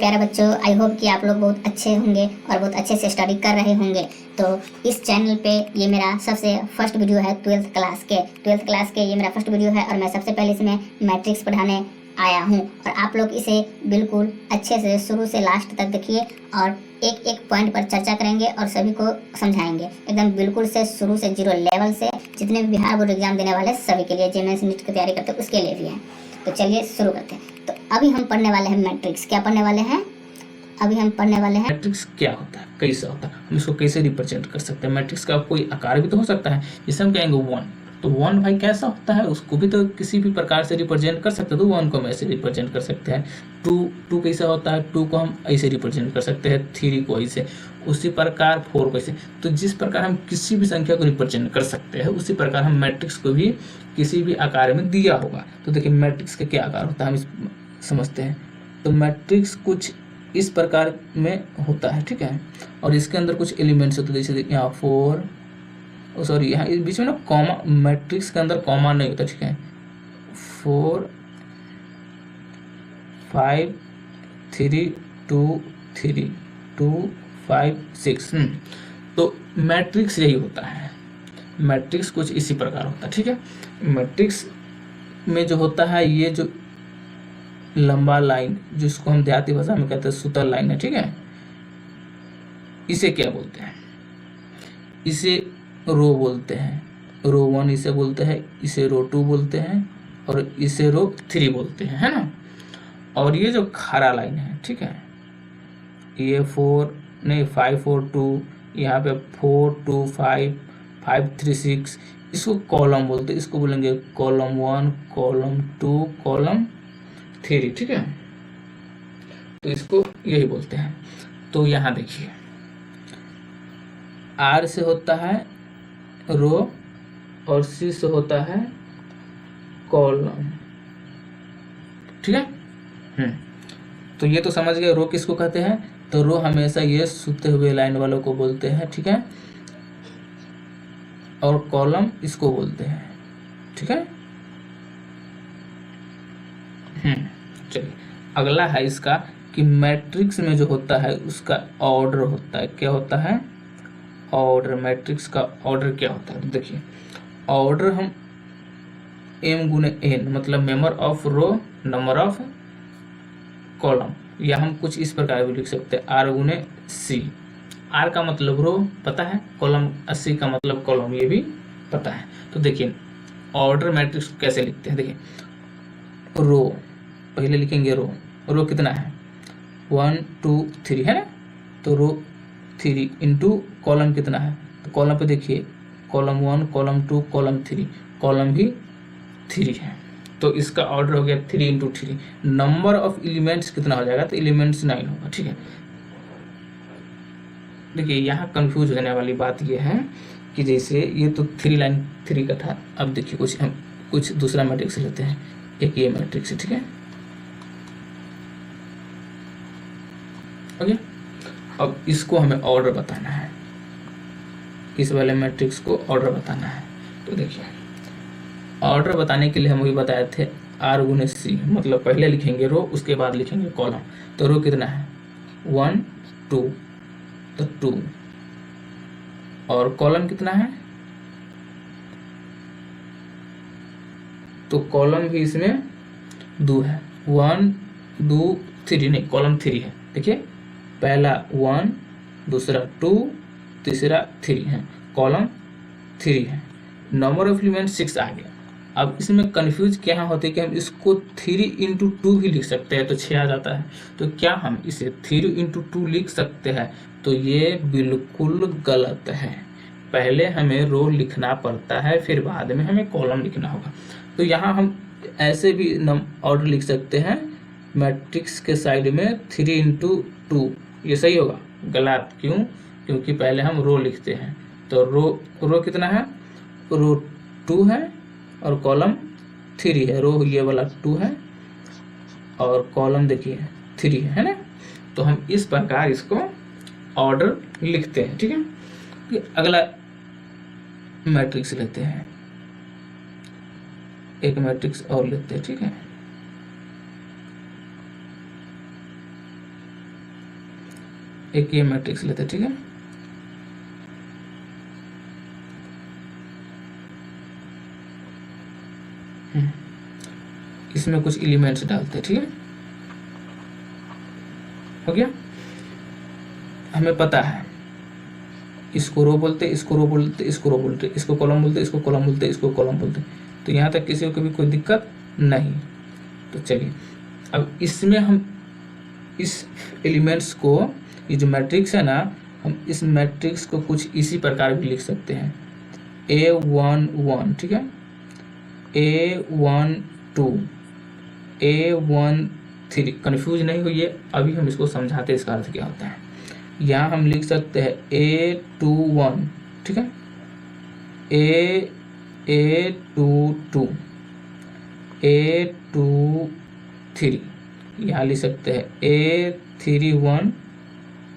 प्यारे बच्चों, I hope कि आप लोग बहुत अच्छे होंगे और बहुत अच्छे से स्टडी कर रहे होंगे। तो इस चैनल पे ये मेरा सबसे फर्स्ट वीडियो है ट्वेल्थ क्लास के ये मेरा फर्स्ट वीडियो है और मैं सबसे पहले इसमें मैट्रिक्स पढ़ाने आया हूँ। और आप लोग इसे बिल्कुल अच्छे से शुरू से लास्ट तक देखिए और एक एक पॉइंट पर चर्चा करेंगे और सभी को समझाएंगे एकदम बिल्कुल से शुरू से जीरो लेवल से। जितने भी बिहार बोर्ड एग्जाम देने वाले सभी के लिए, जेएमएस नीट की तैयारी करते उसके लिए भी है। तो चलिए शुरू करते हैं। तो अभी हम पढ़ने वाले हैं मैट्रिक्स। क्या पढ़ने वाले हैं? अभी हम पढ़ने वाले हैं मैट्रिक्स क्या होता है, कैसा होता है, हम इसको कैसे रिप्रेजेंट कर सकते हैं। मैट्रिक्स का कोई आकार भी तो हो सकता है, जिसे हम कहेंगे वन। तो वन भाई कैसा होता है, उसको भी तो किसी भी प्रकार से रिप्रेजेंट कर सकते हैं। तो वन को हम ऐसे रिप्रेजेंट कर सकते हैं। टू कैसा होता है, टू को हम ऐसे रिप्रेजेंट कर सकते हैं, थ्री को ऐसे, उसी प्रकार फोर को ऐसे। तो जिस प्रकार हम किसी भी संख्या को रिप्रेजेंट कर सकते हैं, उसी प्रकार हम मैट्रिक्स को भी किसी भी आकार में दिया होगा। तो देखिए मैट्रिक्स का क्या आकार होता है, हम समझते हैं। तो मैट्रिक्स कुछ इस प्रकार में होता है, ठीक है। और इसके अंदर कुछ एलिमेंट्स होते हैं, जैसे यहाँ फोर, सॉरी यहाँ इस बीच में ना कॉमा, मैट्रिक्स के अंदर कॉमा नहीं होता, ठीक है। 4 5 3 2 3 2 5 6। तो मैट्रिक्स यही होता है। मैट्रिक्स कुछ इसी प्रकार होता है, ठीक है। मैट्रिक्स में जो होता है, ये जो लंबा लाइन, जिसको हम देहाती भाषा में कहते हैं सूतर लाइन है, ठीक है। इसे क्या बोलते हैं? इसे रो बोलते हैं। रो वन इसे बोलते हैं, इसे रो टू बोलते हैं और इसे रो थ्री बोलते हैं, है ना। और ये जो खड़ा लाइन है, ठीक है, ये 5 4 2, यहाँ पे 4 2 5 5 3 6, इसको कॉलम बोलते हैं। इसको बोलेंगे कॉलम 1, कॉलम 2, कॉलम 3, ठीक है। तो इसको यही बोलते हैं। तो यहाँ देखिए, आर से होता है रो और सी से होता है कॉलम, ठीक है। तो ये तो समझ गए रो किसको कहते हैं। तो रो हमेशा ये सूते हुए लाइन वालों को बोलते हैं, ठीक है। और कॉलम इसको बोलते हैं, ठीक है। चलिए अगला है इसका कि मैट्रिक्स में जो होता है उसका ऑर्डर होता है। क्या होता है? ऑर्डर। मैट्रिक्स का ऑर्डर क्या होता है? तो देखिए ऑर्डर हम m गुने n, मतलब member of row, number of column, या हम कुछ इस प्रकार भी लिख सकते हैं r गुने c। r का मतलब रो पता है, कॉलम c का मतलब कॉलम, ये भी पता है। तो देखिए ऑर्डर मैट्रिक्स कैसे लिखते हैं। देखिए रो पहले लिखेंगे, रो कितना है 1 2 3, है ना। तो रो 3 इंटू कॉलम कितना है, तो कॉलम पे देखिए कॉलम 1, कॉलम 2, कॉलम 3, कॉलम भी 3 है। तो इसका ऑर्डर हो गया 3 इंटू 3। नंबर ऑफ एलिमेंट्स कितना हो जाएगा, तो एलिमेंट्स 9 होगा, ठीक है। देखिए यहाँ कंफ्यूज होने वाली बात ये है कि जैसे ये तो 3 लाइन 3 का था। अब देखिए हम कुछ दूसरा मैट्रिक्स लेते हैं। एक ये मैट्रिक्स है, ठीक है। ओके, अब इसको हमें ऑर्डर बताना है, इस वाले मैट्रिक्स को ऑर्डर बताना है। तो देखिए ऑर्डर बताने के लिए हम वही बताए थे, आर गुने सी, मतलब पहले लिखेंगे रो, उसके बाद लिखेंगे कॉलम। तो रो कितना है 1 2, तो 2, और कॉलम कितना है, तो कॉलम भी इसमें 2 है। 1 2 3 नहीं, कॉलम 3 है। देखिए पहला 1, दूसरा 2, तीसरा 3 है, कॉलम 3 है। नंबर ऑफ एलिमेंट 6 आ गया। अब इसमें कंफ्यूज क्या होते हैं कि हम इसको 3 इंटू 2 भी लिख सकते हैं, तो 6 आ जाता है। तो क्या हम इसे 3 इंटू 2 लिख सकते हैं? तो ये बिल्कुल गलत है। पहले हमें रो लिखना पड़ता है, फिर बाद में हमें कॉलम लिखना होगा। तो यहाँ हम ऐसे भी ऑर्डर लिख सकते हैं मैट्रिक्स के साइड में 3 इंटू 2, ये सही होगा। गलत क्यों? क्योंकि पहले हम रो लिखते हैं। तो रो कितना है, रो 2 है और कॉलम 3 है। रो ये वाला 2 है और कॉलम देखिए 3 है ना। तो हम इस प्रकार इसको ऑर्डर लिखते हैं, ठीक है। अगला मैट्रिक्स लेते हैं, एक मैट्रिक्स और लेते हैं, ठीक है। एक ये मैट्रिक्स लेते हैं, ठीक है। इसमें कुछ एलिमेंट्स डालते हैं, ठीक है। हो गया। हमें पता है इसको रो बोलते, इसको रो बोलते, इसको रो बोलते, इसको कॉलम बोलते, इसको कॉलम बोलते, इसको कॉलम बोलते। तो यहाँ तक किसी को भी कोई दिक्कत नहीं। तो चलिए अब इसमें हम इस एलिमेंट्स को, ये जो मैट्रिक्स है ना, हम इस मैट्रिक्स को कुछ इसी प्रकार भी लिख सकते हैं। A11, ठीक है, A12, A13। कन्फ्यूज नहीं होइए, अभी हम इसको समझाते हैं इसका अर्थ क्या होता है। यहाँ हम लिख सकते हैं A21, ठीक है, A22, A23। यहाँ लिख सकते हैं A31,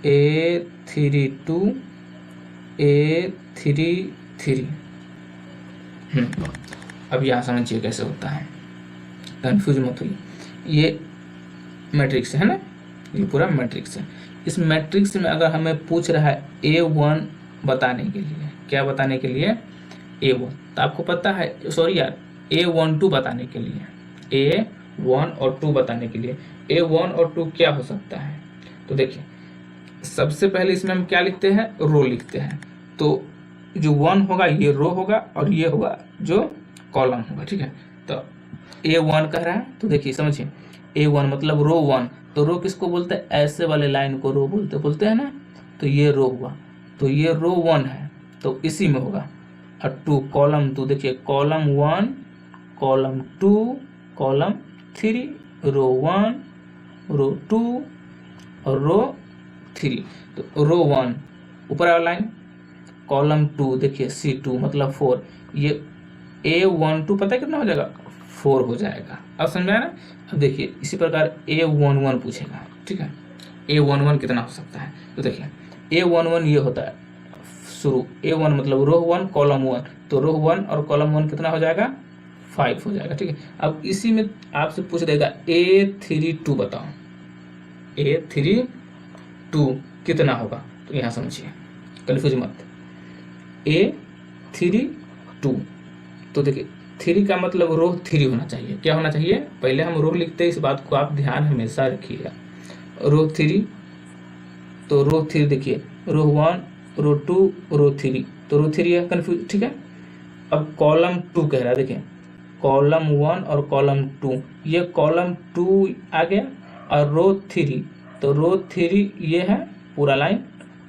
A32, A33। अब यहाँ समझिए कैसे होता है, कन्फ्यूज मत हुई। ये मैट्रिक्स है ना, ये पूरा मैट्रिक्स है। इस मैट्रिक्स में अगर हमें पूछ रहा है A1 बताने के लिए, क्या बताने के लिए, A1, तो आपको पता है, सॉरी यार, A12 बताने के लिए, A1 और 2 बताने के लिए, A1 और 2 क्या हो सकता है। तो देखिए सबसे पहले इसमें हम क्या लिखते हैं, रो लिखते हैं। तो जो 1 होगा ये रो होगा और ये होगा जो कॉलम होगा, ठीक है। तो A1 कह रहा है, तो देखिए समझिए, A1 मतलब रो 1। तो रो किसको बोलते हैं, ऐसे वाले लाइन को रो बोलते हैं ना। तो ये रो हुआ, तो ये रो 1 है, तो इसी में होगा। और 2 कॉलम 2, देखिए कॉलम 1, कॉलम 2, कॉलम 3, रो 1, रो 2 और रो 3। तो रो 1 ऊपर वाला लाइन, कॉलम 2 देखिए C2 मतलब 4। ये A12 पता है कितना हो जाएगा, 4 हो जाएगा। अब समझ में आया ना। अब देखिए इसी प्रकार A11 पूछेगा, ठीक है, A11 कितना हो सकता है। तो देखिए A11 ये होता है शुरू, A1 मतलब रो 1 कॉलम 1, तो रो 1 और कॉलम 1 कितना हो जाएगा, 5 हो जाएगा, ठीक है। अब इसी में आपसे पूछ देगा A32 बताओ, A32 कितना होगा। तो यहाँ समझिए, कन्फ्यूज मत, A32, तो देखिए 3 का मतलब रो 3 होना चाहिए। क्या होना चाहिए, पहले हम रो लिखते हैं, इस बात को आप ध्यान हमेशा रखिएगा। रो 3, तो रो 3 देखिए, रो 1, रो 2, रो 3, तो रो 3 है, कन्फ्यूज, ठीक है। अब कॉलम 2 कह रहा है, देखिए कॉलम 1 और कॉलम 2, ये कॉलम 2 आ गया, और रो 3, तो रो 3 ये है पूरा लाइन,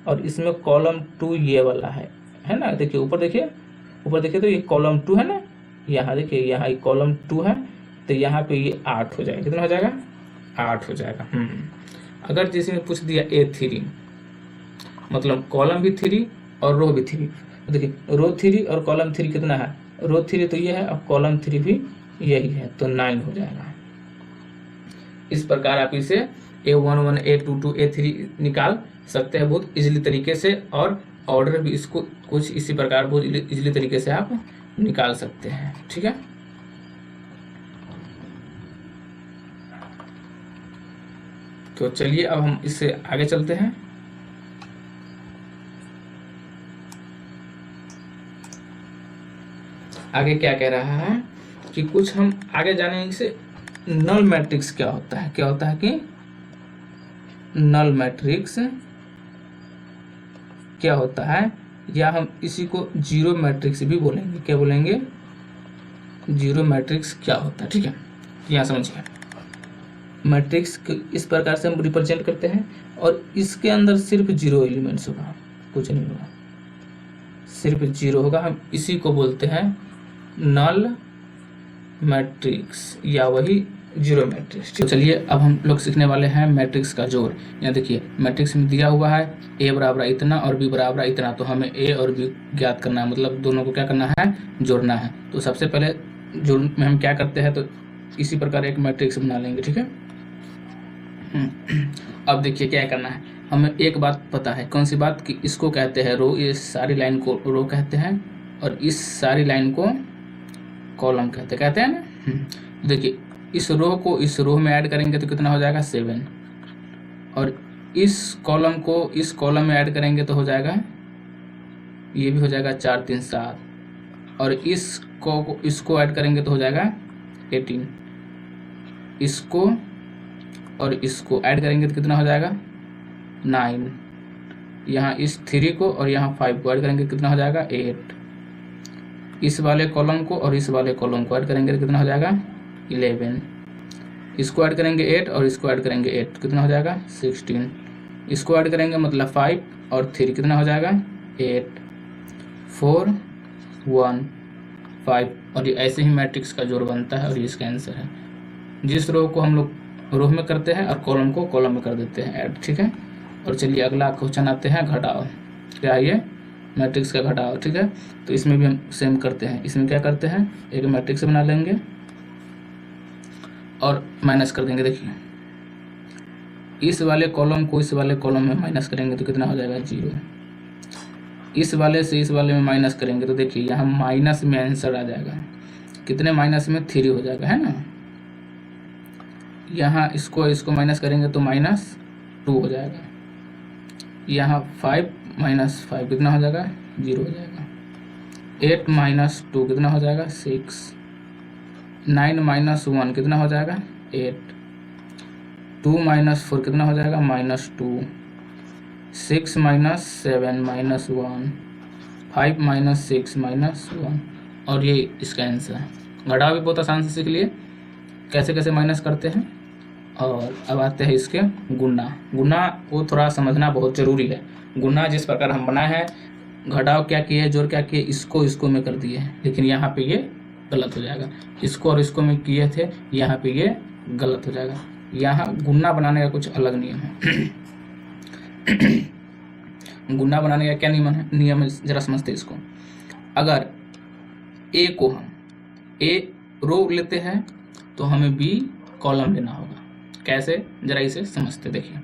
और इसमें कॉलम 2 ये वाला है ना। देखिए ऊपर देखिए, ऊपर देखिए, तो ये कॉलम 2 है ना, यहाँ देखिए, यहाँ ये कॉलम 2 है, तो यहाँ पे ये 8 हो जाएगा। कितना हो जाएगा, 8 हो जाएगा। अगर जिसी ने पूछ दिया A3 मतलब कॉलम भी 3 और रो भी 3, तो देखिए रो 3 और कॉलम 3 कितना है, रो 3 तो ये है और कॉलम 3 भी यही है, तो 9 हो जाएगा। इस प्रकार आप इसे A11, A22, A3 निकाल सकते हैं बहुत इजीली तरीके से, और ऑर्डर भी इसको कुछ इसी प्रकार बहुत इजीली तरीके से आप निकाल सकते हैं, ठीक है। तो चलिए अब हम इससे आगे चलते हैं। आगे क्या कह रहा है कि कुछ हम आगे जानेंगे से नल मैट्रिक्स क्या होता है। क्या होता है कि नल मैट्रिक्स क्या होता है, या हम इसी को जीरो मैट्रिक्स भी बोलेंगे। क्या बोलेंगे, जीरो मैट्रिक्स क्या होता है, ठीक है। यहाँ समझिए, मैट्रिक्स इस प्रकार से हम रिप्रेजेंट करते हैं, और इसके अंदर सिर्फ 0 एलिमेंट्स होगा, कुछ नहीं होगा, सिर्फ 0 होगा। हम इसी को बोलते हैं नल मैट्रिक्स, या वही जीरो मैट्रिक्स। तो चलिए अब हम लोग सीखने वाले हैं मैट्रिक्स का जोड़। यहाँ देखिए मैट्रिक्स में दिया हुआ है A बराबर इतना और B बराबर इतना, तो हमें A और B ज्ञात करना है, मतलब दोनों को क्या करना है, जोड़ना है। तो सबसे पहले जोड़ में हम क्या करते हैं, तो इसी प्रकार एक मैट्रिक्स बना लेंगे, ठीक है। अब देखिए क्या करना है, हमें एक बात पता है, कौन सी बात, कि इसको कहते हैं रो, ये सारी लाइन को रो कहते हैं, और इस सारी लाइन को कॉलम कहते हैं ना। देखिए इस रो को इस रो में ऐड करेंगे तो कितना हो जाएगा, 7, और इस कॉलम को इस कॉलम में ऐड करेंगे तो हो जाएगा, ये भी हो जाएगा 4 3 7, और इसको ऐड करेंगे तो हो जाएगा 18, इसको और इसको ऐड करेंगे तो कितना हो जाएगा 9, यहाँ इस 3 को और यहाँ 5 को ऐड करेंगे कितना हो जाएगा 8, इस वाले कॉलम को और इस वाले कॉलम को ऐड करेंगे तो कितना हो जाएगा 11, इसको ऐड करेंगे 8 और इसको ऐड करेंगे 8 कितना हो जाएगा 16, इसको ऐड करेंगे मतलब 5 और 3 कितना हो जाएगा 8 4 1 5, और ये ऐसे ही मैट्रिक्स का जोड़ बनता है और ये इसका आंसर है। जिस रो को हम लोग रो में करते हैं और कॉलम को कॉलम में कर देते हैं ऐड, ठीक है। और चलिए अगला क्वेश्चन आते हैं घटाओ, क्या ये मैट्रिक्स का घटाओ, ठीक है। तो इसमें भी हम सेम करते हैं, इसमें क्या करते हैं एक मैट्रिक्स बना लेंगे और माइनस कर देंगे। देखिए इस वाले कॉलम को इस वाले कॉलम में माइनस करेंगे तो कितना हो जाएगा 0, इस वाले से इस वाले में माइनस करेंगे तो देखिए यहाँ माइनस में आंसर आ जाएगा, कितने माइनस में 3 हो जाएगा, है ना। यहाँ इसको माइनस करेंगे तो -2 हो जाएगा, यहाँ 5 - 5 कितना हो जाएगा 0 हो जाएगा, 8 - 2 कितना हो जाएगा 6, 9 - 1 कितना हो जाएगा 8, 2 - 4 कितना हो जाएगा -2, 6 - 7 -1, 5 - 6 -1, और ये इसका आंसर है। घटाव भी बहुत आसान से सीख लिए कैसे कैसे माइनस करते हैं। और अब आते हैं इसके गुना। गुना को थोड़ा समझना बहुत ज़रूरी है। गुना जिस प्रकार हम बनाए हैं, घटाव क्या किए, जोड़ क्या किए, इसको में कर दिए हैं, लेकिन यहाँ पे ये गलत हो जाएगा। इसको और इसको में किए थे, यहाँ पे ये गलत हो जाएगा। यहाँ गुना बनाने का कुछ अलग नियम है। गुना बनाने का क्या नियम है जरा समझते हैं इसको। अगर ए को हम ए रो लेते हैं तो हमें बी कॉलम लेना होगा। कैसे जरा इसे समझते, देखिए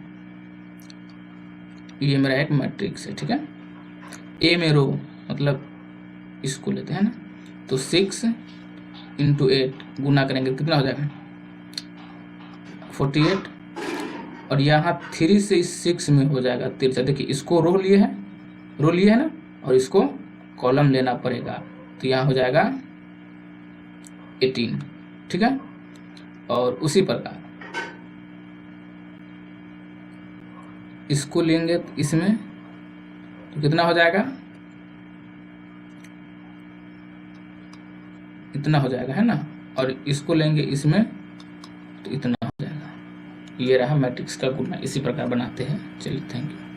ये मेरा एक मैट्रिक्स है, ठीक है। ए में रो मतलब इसको लेते हैं ना, तो 6 × 8 गुना करेंगे कितना हो जाएगा 48, और यहाँ 3 से 6 में हो जाएगा 63। देखिए इसको रो लिए है ना, और इसको कॉलम लेना पड़ेगा, तो यहाँ हो जाएगा 18, ठीक है। और उसी प्रकार इसको लेंगे तो इसमें तो कितना हो जाएगा, इतना हो जाएगा, है ना। और इसको लेंगे इसमें तो इतना हो जाएगा। ये रहा मैट्रिक्स का गुना, इसी प्रकार बनाते हैं। चलिए थैंक यू।